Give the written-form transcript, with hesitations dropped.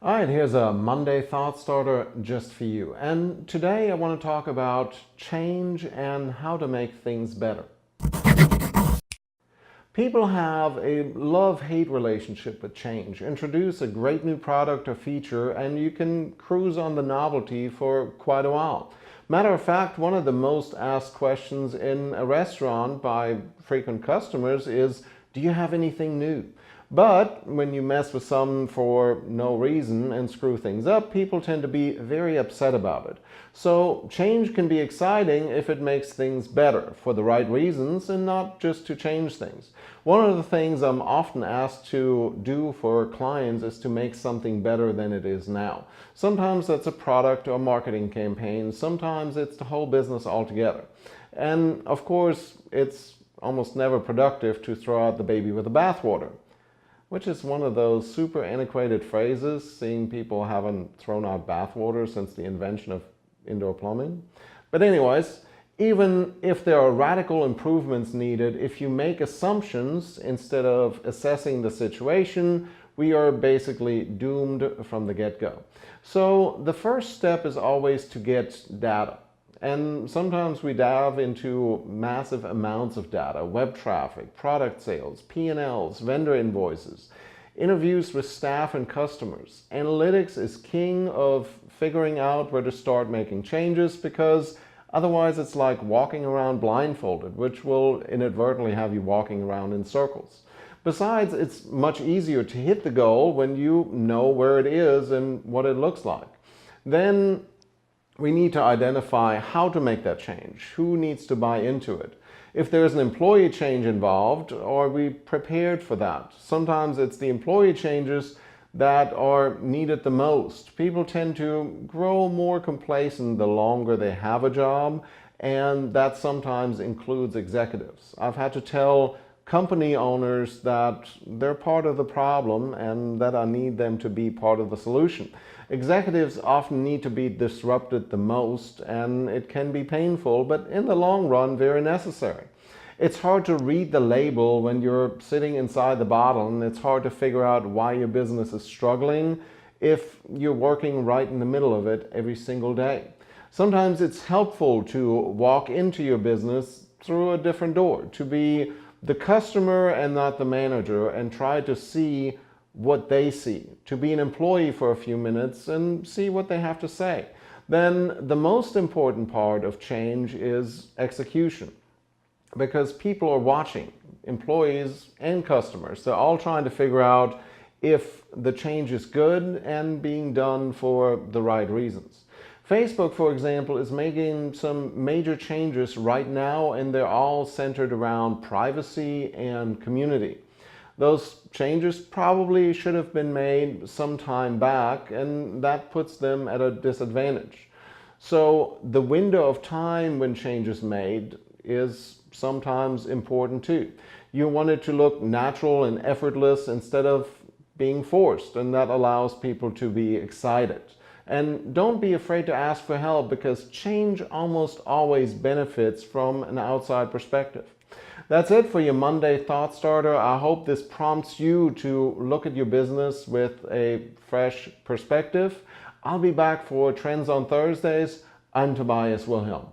All right, here's a Monday thought starter just for you. And today I want to talk about change and how to make things better. People have a love-hate relationship with change. Introduce a great new product or feature and you can cruise on the novelty for quite a while. Matter of fact, one of the most asked questions in a restaurant by frequent customers is, do you have anything new? But when you mess with some for no reason and screw things up, people tend to be very upset about it. So change can be exciting if it makes things better for the right reasons and not just to change things. One of the things I'm often asked to do for clients is to make something better than it is now. Sometimes that's a product or marketing campaign. Sometimes it's the whole business altogether. And of course, it's almost never productive to throw out the baby with the bathwater, which is one of those super antiquated phrases, seeing people haven't thrown out bathwater since the invention of indoor plumbing. But anyways, even if there are radical improvements needed, if you make assumptions instead of assessing the situation, we are basically doomed from the get-go. So the first step is always to get data. And sometimes we dive into massive amounts of data: web traffic, product sales, P&Ls, vendor invoices, interviews with staff and customers. Analytics is king of figuring out where to start making changes, because otherwise it's like walking around blindfolded, which will inadvertently have you walking around in circles. Besides, it's much easier to hit the goal when you know where it is and what it looks like. Then we need to identify how to make that change. Who needs to buy into it? If there's an employee change involved, are we prepared for that? Sometimes it's the employee changes that are needed the most. People tend to grow more complacent the longer they have a job, and that sometimes includes executives. I've had to tell company owners that they're part of the problem and that I need them to be part of the solution. Executives often need to be disrupted the most, and it can be painful, but in the long run, very necessary. It's hard to read the label when you're sitting inside the bottle, and it's hard to figure out why your business is struggling if you're working right in the middle of it every single day. Sometimes it's helpful to walk into your business through a different door, to be the customer and not the manager, and try to see what they see, to be an employee for a few minutes and see what they have to say. Then the most important part of change is execution, because people are watching, employees and customers. They're all trying to figure out if the change is good and being done for the right reasons. Facebook, for example, is making some major changes right now, and they're all centered around privacy and community. Those changes probably should have been made some time back, and that puts them at a disadvantage. So the window of time when change is made is sometimes important too. You want it to look natural and effortless instead of being forced, and that allows people to be excited. And don't be afraid to ask for help, because change almost always benefits from an outside perspective. That's it for your Monday Thought Starter. I hope this prompts you to look at your business with a fresh perspective. I'll be back for Trends on Thursdays. I'm Tobias Wilhelm.